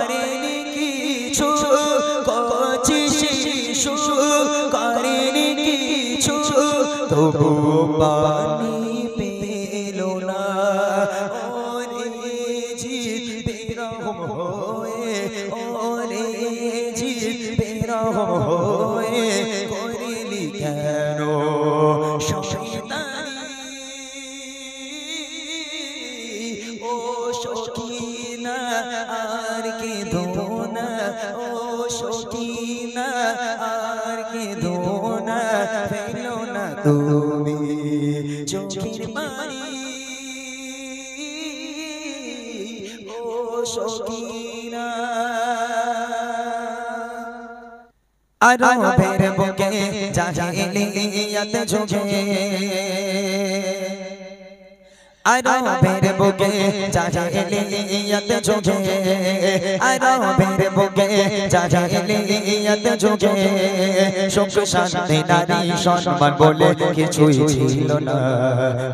করেনি কিছু কচি শিশু করেনি কিছু তবু পানি পেল না ওরে জীব বেরহম হয়ে ওরে জীব বেরহম হয়ে করিলি কেন শয়তানি ও সখিনা আর কে ধোনা ও সখিনা আর কে ধোনা ফেলো না তুমি চোখের পানি ও সখিনা আরো ফের বুকে জাহিলিয়ত ঝুঁকে আরো ফের বুকে জাহিলিয়ত ঝুঁকে আরো ফের বুকে জাহিলিয়ত ঝুঁকে সুখ শান্তি নারী সম্মান বলে কিছুই ছিল না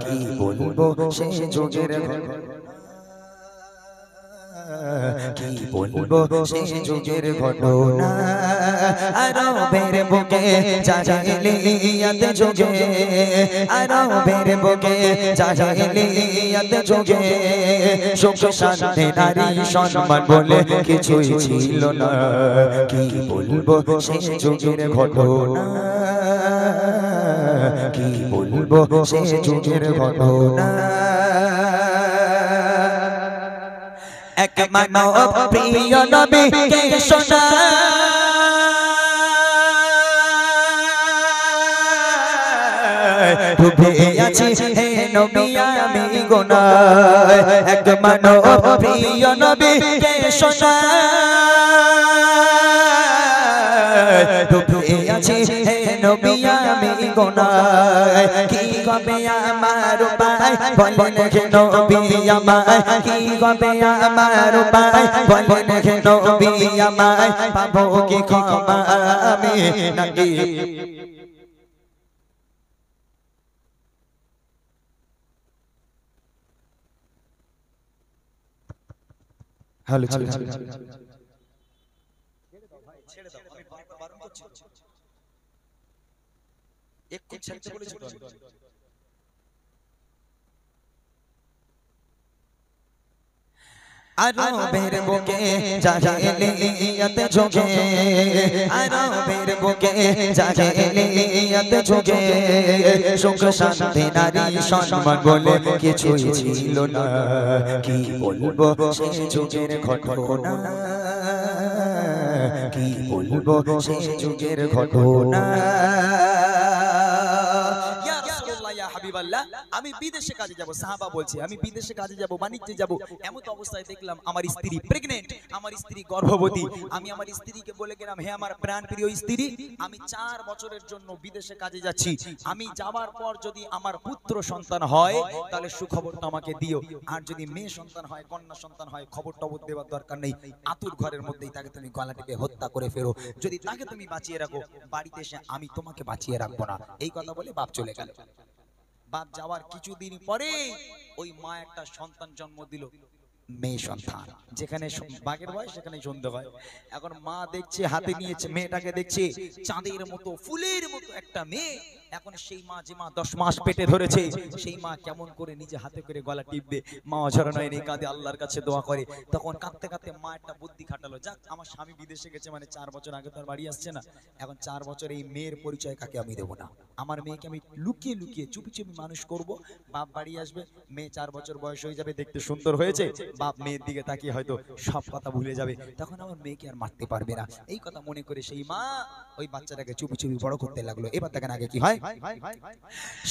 কি বলবো সে যুগের কি বলবো সে যুগের ঘটনা আরো বের বুকে জাহিলিয়ত ঝুঁকে আরো বের বুকে জাহিলিয়ত ঝুঁকে সুখ শান্তি নারী সম্মান বলে কিছুই ছিল না কি বলবো সে যুগের ঘটনা কি বলবো সে যুগের ঘটনা এক মানব প্রিয় নবী কে শোনা ডুবে আছি হে নবী আমি গুনাহ এক মানব প্রিয় নবী কে শোনা ডুবে আছি হে নবী আমি গুনাহ কি হবে আমার উপায় বলেন হে নবী আমায় কি হবে আমার উপায় বলেন হে নবী আমায় পাবো কি ক্ষমা আমি নাকি হ্যালো ছেড়ে দাও আমি বারণ করছি একটু ছেড়ে বলেছি তো আরো বের বুকে জাহিলিয়ত ঝুঁকে আরো বের বুকে জাহিলিয়ত ঝুঁকে সুখ শান্তি নারী সম্মান বলে কিছুই ছিল না কি বলবো সে যুগের ঘটনা কি বলবো সে যুগের ঘটনা আমি বিদেশে কাজে যাব সাহাবা বলছে আমি বিদেশে কাজে যাব বাণিজ্যে যাব এমন তো অবস্থায় দেখলাম আমার স্ত্রী প্রেগন্যান্ট আমার স্ত্রী গর্ভবতী আমি আমার স্ত্রীকে বলে গেলাম হে আমার প্রাণপ্রিয় স্ত্রী আমি 4 বছরের জন্য বিদেশে কাজে যাচ্ছি আমি যাবার পর যদি আমার পুত্র সন্তান হয় তাহলে সুখবরটা আমাকে দিও আর যদি মেয়ে সন্তান হয় কন্যা সন্তান হয় খবর টবর দেওয়ার দরকার নেই আতুর ঘরের মধ্যেই তাকে তুমি গলা টিপে হত্যা করে ফেরো যদি তাকে তুমি বাঁচিয়ে রাখো বাড়িতে এসে আমি তোমাকে বাঁচিয়ে রাখবো না এই কথা বলে বাপ চলে গেল বাপ যাওয়ার কিছুদিন পরে ওই মা একটা সন্তান জন্ম দিল মেয়ে সন্তান যেখানে বাঘের বয়স সেখানে সন্ধ্যা হয় এখন মা দেখছে হাতে নিয়েছে মেয়েটাকে দেখছে চাঁদের মতো ফুলের মতো একটা মেয়ে এখন সেই মা যে মা 10 মাস পেটে ধরেছে সেই মা কেমন করে নিজে হাতে করে গলা টিপবে মা অঝরণয় নেই কাঁদে আল্লাহর কাছে দোয়া করে তখন কাঁদতে কাঁদতে মা একটা বুদ্ধি খাটালো যাক আমার স্বামী বিদেশে গেছে মানে 4 বছর আগে তো আর বাড়ি আসছে না এখন 4 বছর এই মেয়ের পরিচয় কাকে আমি দেব না আমার মেয়েকে আমি লুকিয়ে লুকিয়ে চুপি চুপি মানুষ করব বাপ বাড়ি আসবে মেয়ে 4 বছর বয়স হয়ে যাবে দেখতে সুন্দর হয়েছে বাপ মেয়ের দিকে তাকিয়ে হয়তো সব কথা ভুলে যাবে তখন আমার মেয়েকে আর মারতে পারবে না এই কথা মনে করে সেই মা ওই বাচ্চাটাকে চুপি চুপি বড় করতে লাগলো এবার দেখেন আগে কি হয়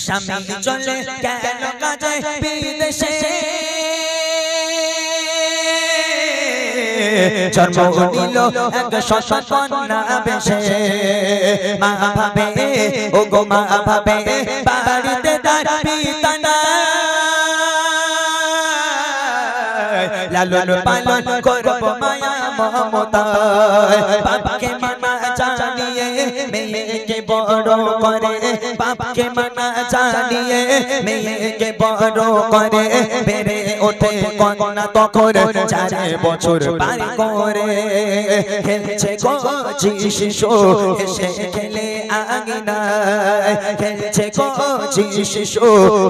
স্বামী চলে গেল কাজে বিদেশে জন্ম নিল এক সন্তান বেশে মা ভাবে ও গো মা ভাবে বাড়িতে তার পিতা না লালন পালন করব মায়া মমতা বাবাকে মান মানা জানিয়ে মেয়েকে বড় করে, বাপকে মানা জানিয়ে মেয়েকে বড় করে, বেড়ে ওঠে কন্যা তখন 4 বছর পার করে। খেলছে কচি শিশু এসে খেলে আঙিনায়, খেলছে কচি শিশু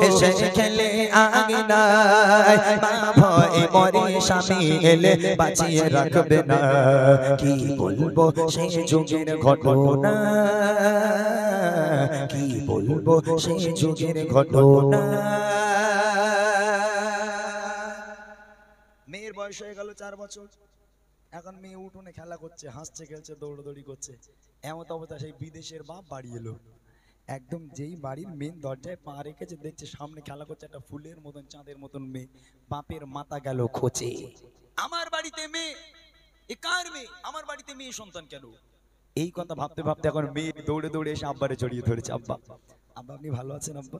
এসে খেলে আঙিনায়। মা ভয়ে মরে স্বামী এলে বাঁচিয়ে রাখবে না, কি বলবো সেই যুগের ঘটনা, কি বলবো সেই যুগের ঘটনা। মেয়ের বয়স হয়ে গেল 4 বছর, এখন মেয়ে উঠোনে খেলা করছে, হাসছে খেলছে দৌড়দৌড়ি করছে। এমন অবস্থা সেই বিদেশের বাপ বাড়ি এলো, একদম যেই বাড়ির মেন দরজায় পা রেখেছে দেখছে সামনে খেলা করছে একটা ফুলের মতন চাঁদের মতন মেয়ে। বাপের মাথা গেল খোঁচে, আমার বাড়িতে মেয়ে, এ কার মেয়ে, আমার বাড়িতে মেয়ে সন্তান কেন? এই কথা ভাবতে ভাবতে এখন মেয়ে দৌড়ে দৌড়ে এসে আব্বারে জড়িয়ে ধরেছে। আব্বা, আব্বা আপনি ভালো আছেন আব্বা?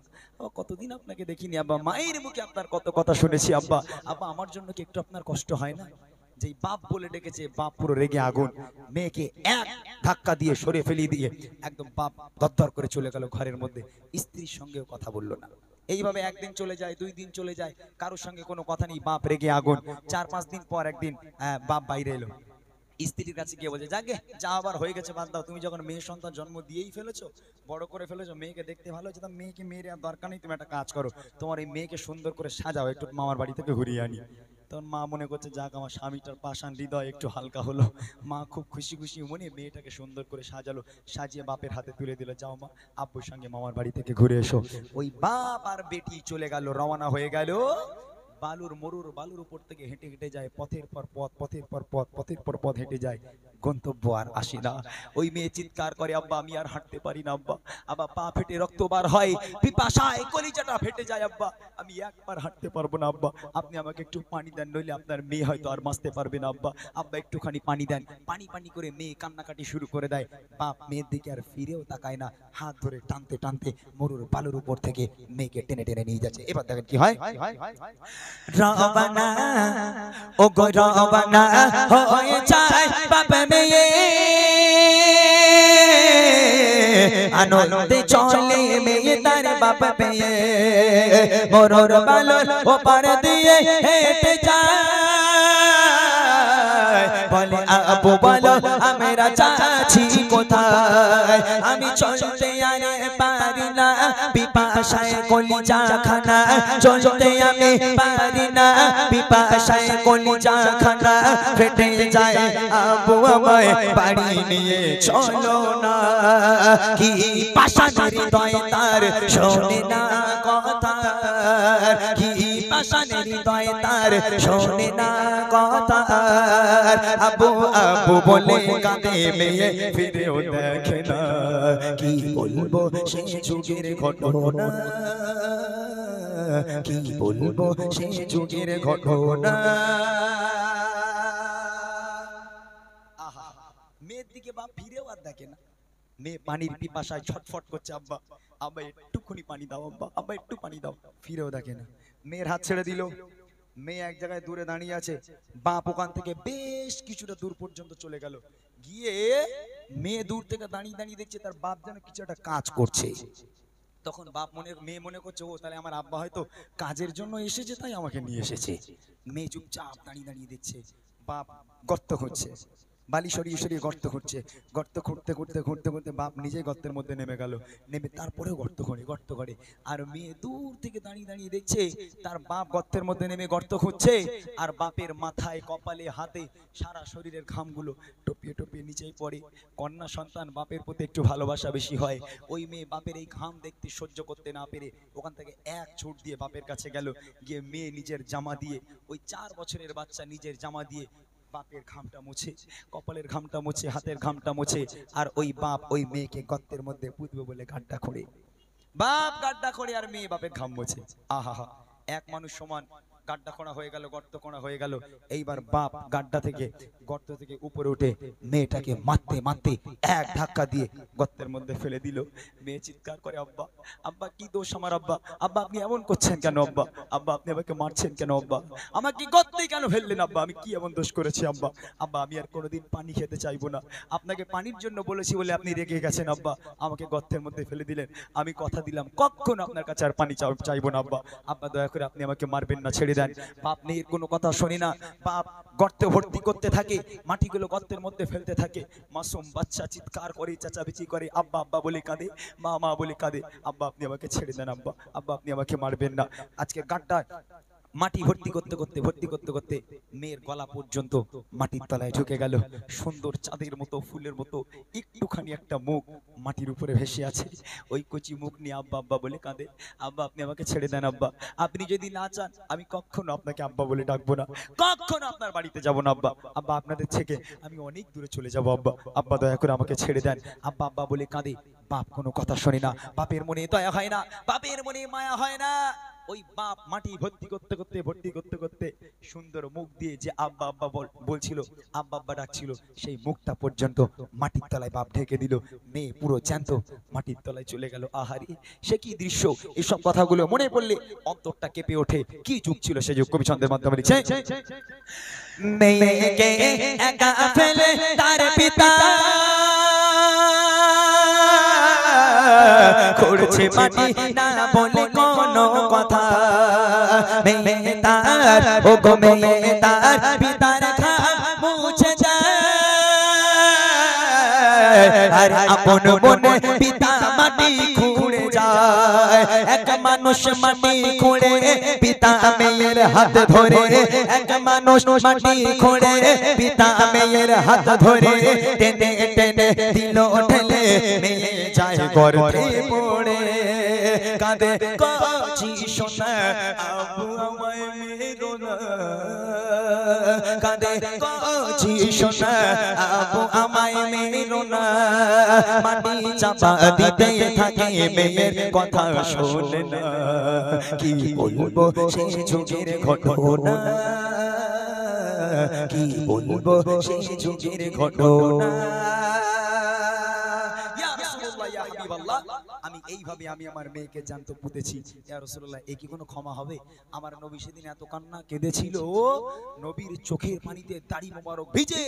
কতদিন আপনাকে দেখিনি আব্বা, মায়ের মুখে আপনার কত কথা শুনেছি আব্বা। আব্বা আমার জন্য কি একটু আপনার কষ্ট হয় না? যেই বাপ বলে ডেকেছে, বাপ পুরো রেগে আগুন, মেয়েকে এক ধাক্কা দিয়ে সরে ফেলিয়ে দিয়ে একদম বাপ দরদর করে চলে গেল ঘরের মধ্যে, স্ত্রীর সঙ্গেও কথা বললো না। এইভাবে একদিন চলে যায়, 2 দিন চলে যায়, কারোর সঙ্গে কোনো কথা নেই, বাপ রেগে আগুন। 4-5 দিন পর একদিন বাপ বাইরে এলো, স্ত্রীর কাছে গিয়ে বলছে যাকে যা আবার হয়ে গেছে বাদ দাও, তুমি যখন মেয়ে সন্তান জন্ম দিয়েই ফেলেছো, বড় করে ফেলেছো, মেয়েকে দেখতে ভালো হচ্ছে, মেয়েকে মেরে আর দরকার নেই, তুমি একটা কাজ করো, তোমার এই মেয়েকে সুন্দর করে সাজাও, একটু মামার বাড়ি থেকে ঘুরিয়ে আনি। তখন মা মনে করছে যাক আমার স্বামীটার পাষাণ হৃদয় একটু হালকা হলো। মা খুব খুশি খুশি মনে মেয়েটাকে সুন্দর করে সাজালো, সাজিয়ে বাপের হাতে তুলে দিল, যাও মা আব্বুর সঙ্গে মামার বাড়ি থেকে ঘুরে এসো। ওই বাপ আর বেটি চলে গেল, রওনা হয়ে গেল বালুর মরুর বালুর উপর থেকে হেঁটে হেঁটে যায়, পথের পর পথ, পথের পর পথ, পথের পর পথ হেঁটে যায়, গন্তব্য আর আসে না। ওই মেয়ে চিৎকার করে আব্বা আমি আর হাঁটতে পারি না আব্বা, আব্বা পা ফেটে রক্ত বার হয়, পিপাসায় কলিজাটা ফেটে যায় আব্বা, আমি একবার হাঁটতে পারবো না আব্বা, আপনি আমাকে একটু পানি দেন, নইলে আপনার মেয়ে হয়তো আর বাঁচতে পারবে না আব্বা, আব্বা একটুখানি পানি দেন। পানি পানি করে মেয়ে কান্নাকাটি শুরু করে দেয়। বাপ মেয়ের দিকে আর ফিরেও তাকায় না, হাত ধরে টানতে টানতে মরুর বালুর উপর থেকে মেয়েকে টেনে টেনে নিয়ে যাচ্ছে। এবার দেখেন কি হয়। রবানা ও গো রবানা হয়ে যায় বাপ মেয়ে, আনন্দে চলে মেয়ে তার বাপ পেয়ে, মরুর বালুর ওপার দিয়ে হেঁটে যায়, বলে আবু বলো আমরা যাচ্ছি কোথায়, আমি চলতে আর পারি না, পিপাসায় কলিজা খানা, চলতে আমি পারি না, পিপাসায় কলিজা খানা ফেটে যায়, আবু আমায় বাড়ি নিয়ে চলো না, কি পাষাণের হৃদয় তার শোনে না কথা, কি পাষাণের হৃদয় তার শোনে না কথা, আবু আবু বলে কাঁদে মেয়ে ফিরেও দেখে না, কি বলবো সেই যুগের ঘটনা, কি বলবো সেই যুগের ঘটনা। আহা, মেয়ের দিকে বাপ ফিরেও আর দেখে না, মেয়ে পানির পিপাসায় ছটফট করছে, আব্বা আব্বা একটুখানি পানি দাও, আব্বা আব্বা একটু পানি দাও, ফিরেও দেখে না। মেয়ের হাত ছেড়ে দিল, মেয়ে এক জায়গায় দূরে দাঁড়িয়ে আছে, বাপ ওখান থেকে বেশ কিছুটা দূর পর্যন্ত চলে গেল, গিয়ে মেয়ে দূর থেকে দাঁড়িয়ে দাঁড়িয়ে দেখছে তার বাপ যেন কিছু একটা কাজ করছে। তখন বাপ মেয়ে মনে করছে ও তাহলে আমার আব্বা হয়তো কাজের জন্য এসেছে, তাই আমাকে নিয়ে এসেছে। মেয়ে চুপচাপ দাঁড়িয়ে দাঁড়িয়ে দেখছে, বাপ গর্ত খুঁড়ছে, বালি সরিয়ে সরিয়ে গর্ত খুঁড়ছে, গর্ত খুঁড়তে খুঁড়তে খুঁড়তে খুঁড়তে বাপ নিজেই গর্তের মধ্যে নেমে গেল, নেমে তারপরেও গর্ত করে, আর মেয়ে দূর থেকে দাঁড়িয়ে দাঁড়িয়ে দেখছে তার বাপ গর্তের মধ্যে নেমে গর্ত খুঁড়ছে, আর বাপের মাথায় কপালে হাতে সারা শরীরের ঘামগুলো টপিয়ে টপিয়ে নিচেই পড়ে। কন্যা সন্তান বাপের প্রতি একটু ভালোবাসা বেশি হয়, ওই মেয়ে বাপের এই ঘাম দেখতে সহ্য করতে না পেরে ওখান থেকে এক ছুট দিয়ে বাপের কাছে গেল, গিয়ে মেয়ে নিজের জামা দিয়ে, ওই 4 বছরের বাচ্চা নিজের জামা দিয়ে বাপের ঘামটা মুছে, কপালের ঘামটা মুছে, হাতের ঘামটা মুছে, আর ওই বাপ ওই মেয়েকে গর্তের মধ্যে পুঁতবে বলে গাড্ডা খোঁড়ে, বাপ গাড্ডা খোঁড়ে আর মেয়ে বাপের ঘাম মুছে। আহা, এক মানুষ সমান গাড্ডা খোঁড়া হয়ে গেল, গর্ত খোঁড়া হয়ে গেল। এইবার বাপ গাড্ডা থেকে গর্ত থেকে উপরে উঠে মেয়েটাকে মারতে মারতে এক ধাক্কা দিয়ে গর্তের মধ্যে ফেলে দিল। মেয়ে চিৎকার করে, আব্বা আব্বা কি দোষ আমার আব্বা, আব্বা আপনি এমন করছেন কেন আব্বা, আব্বা আপনি আমাকে মারছেন কেন আব্বা, আমাকে গর্তে কেন ফেললেন আব্বা, আমি কি এমন দোষ করেছি আব্বা, আব্বা আমি আর কোনোদিন পানি খেতে চাইবো না, আপনাকে পানির জন্য বলেছি বলে আপনি রেগে গেছেন আব্বা, আমাকে গর্তের মধ্যে ফেলে দিলেন, আমি কথা দিলাম কখনো আপনার কাছে আর পানি চাইবো না আব্বা, আব্বা দয়া করে আপনি আমাকে মারবেন না, ছেড়ে দেন। বাপ মেয়ের কোনো কথা শুনি না, বাপ গর্তে ভর্তি করতে থাকে, মাটিগুলো গর্তের মধ্যে ফেলতে থাকে। মাসুম বাচ্চা চিৎকার করে, চেঁচামেচি করে, আব্বা আব্বা বলে কাঁদে, মা মা বলে কাঁদে, আব্বা আপনি আমাকে ছেড়ে দেন আব্বা, আব্বা আপনি আমাকে মারবেন না। আজকে গাড্ডা মাটি ভর্তি করতে করতে মেয়ের গলা পর্যন্ত মাটির তলায় ঢুকে গেল। সুন্দর চাঁদের মতো ফুলের মতো একটুখানি একটা মুখ মাটির উপরে ভেসে আছে। ওই কচি মুখ নিয়ে আব্বা আব্বা বলে কাঁদে, আব্বা আপনি আমাকে ছেড়ে দেন আব্বা, আপনি যদি না চান আমি কখনো আপনাকে আব্বা বলে ডাকবো না, কখনো আপনার বাড়িতে যাবো না আব্বা, আব্বা আপনাদের থেকে আমি অনেক দূরে চলে যাবো আব্বা, আব্বা দয়া করে আমাকে ছেড়ে দেন, আব্বা আব্বা বলে কাঁদে। বাপ কোনো কথা শোনে না, বাপের মনে দয়া হয় না, বাপের মনে মায়া হয় না। ওই বাপ মাটি ভর্তি করতে করতে সুন্দর মুখ দিয়ে যে আব্বা আব্বা বলছিল, আব্বা আব্বা ডাকছিল, সেই মুখটা পর্যন্ত মাটির তলায় বাপ ঢেকে দিল। মেয়ে পুরো জ্যান্ত মাটির তলায় চলে গেল। আহারি সে কি দৃশ্য! এসব কথাগুলো মনে পড়লে অন্তরটা কেঁপে ওঠে। কি যুগ ছিল সে যুগ! কবি ছন্দের মাধ্যমে লিখছে, মেয়েকে একা ফেলে তার পিতা করছে মাটি না বলে কোনো কথা, মেয়ে তার ও গো মেয়ে তার পিতার ঘাম মুছে যায়, আর আপন মনে পিতা মাটি খুঁড়ে যায়। এক মানুষ মাটি খুঁড়ে পিতা মেয়ের হাত ধরে, এক মানুষ মাটি খুঁড়ে পিতা মেয়ের হাত ধরে, টেনে টেনে দিল ঠেলে মেয়ে যায় গর্তে পড়ে, কাঁদে কচি সোনা আব্বু আমায় মেরো না, কাঁদে কচি সোনা আব্বু আমায় মেরো না, মাটি চাপা দিতে থাকে মেয়ের কথা শোনে না। কি বলবো সেই যুগের ঘটনা, কি বলবো সেই যুগের ঘটনা। আমি এইভাবে আমি আমার মেয়েকে জানতে পুঁতেছি, ইয়া রাসূলুল্লাহ এ কি কোনো ক্ষমা হবে? আমার নবী সেদিন এত কান্না কেঁদেছিল, নবীর চোখের পানিতে দাড়ি মোবারক ভিজে,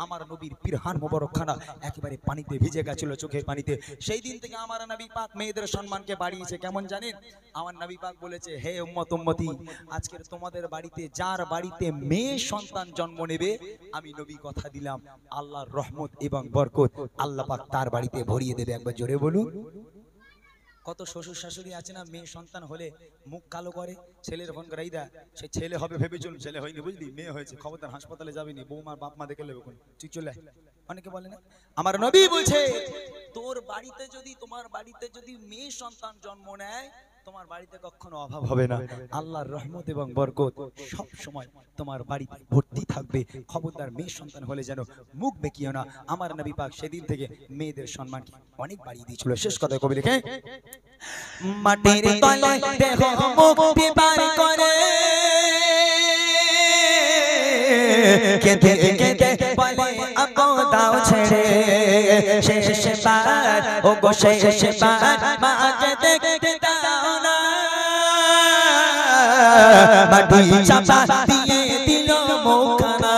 আমার নবীর পিরহান মোবারক খানা একেবারে পানিতে ভিজে গেছিল, চোখের পানিতে। সেই দিন থেকে আমার নবী পাক মেয়েদের সম্মানকে বাড়িয়েছে। কেমন জানেন? আমার নবী পাক বলেছে, হে উম্মত উম্মতি, আজকের তোমাদের বাড়িতে যার বাড়িতে মেয়ে সন্তান জন্ম নেবে, আমি নবী কথা দিলাম আল্লাহর রহমত এবং বরকত আল্লাহ পাক তার বাড়িতে ভরিয়ে দেবে। একবার জোরে বলুন। কত শ্বশুর শাশুড়ি আছে না, মেয়ে সন্তান হলে মুখ কালো করে, ছেলের ফোন করাই দেয়, সে ছেলে হবে ভেবে চলুন, ছেলে হয়নি বুঝলি, মেয়ে হয়েছে, খবরদার হাসপাতালে যাবিনি, বৌমার বাপ মা দেখে নেবে, তুই চলে আয়। অনেকে বলে না, আমার নবী বলছে তোর বাড়িতে যদি, তোমার বাড়িতে যদি মেয়ে সন্তান জন্ম নেয়, তোমার বাড়িতে কখনো অভাব হবে না, আল্লাহর রহমত এবং বরকত সব সময় তোমার বাড়িতে ভর্তি থাকবে। খবরদার মেয়ে সন্তান হলে যেন মুখ বেঁকিও না। আমার নবী পাক সেদিন থেকে মেয়েদের সম্মানকে অনেক বাড়িয়ে দিয়েছিল। শেষ কথা কবি লিখে, মাটির তলায় দেহ মুক্তি পার করে, কেঁদে কেঁদে বলে আপো দাও ছেড়ে, শেষবার ও গো শেষবার মাকে দেখতে দাও না, মাটি চাপা দিয়ে দিল মুখখানা,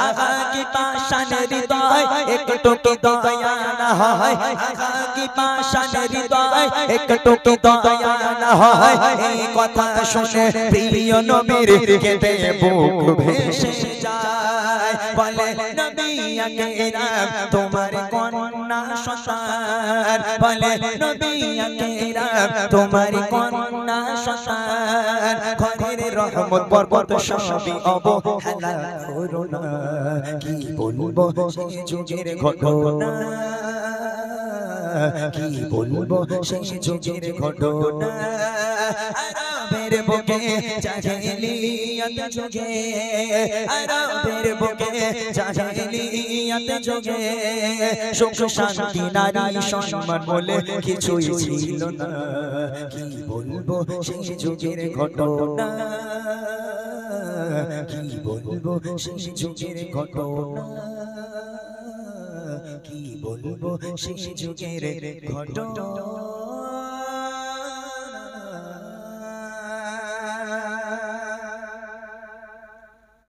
আহা কি পাষাণের হৃদয় একটু কি দয়া না হয়, আহা কি পাষাণের হৃদয় একটু কি দয়া না হয়। এই কথা শুনে প্রিয় নবীর কেঁদে বুক ভেসে যায়, বলে নবী আকরাম তোমার কন্যা সন্তান, বলে নবী আকরাম তোমার কন্যা সন্তান, ঘরের রহমত বরকত সবই অবহেলা করো না। কি বলবো সেই যুগের ঘটনা, কি বলবো সেই যুগের ঘটনা। আরবের বুকে জাহেলিয়াত যুগে আরবের বুকে জাহেলিয়াত যুগে সুখ শান্তি নারী সম্মান বলে কিছুই ছিল না কি বলবো সেই যুগের ঘটনা কি বলবো সেই যুগের ঘটনা কি বলবো সেই যুগের ঘটনা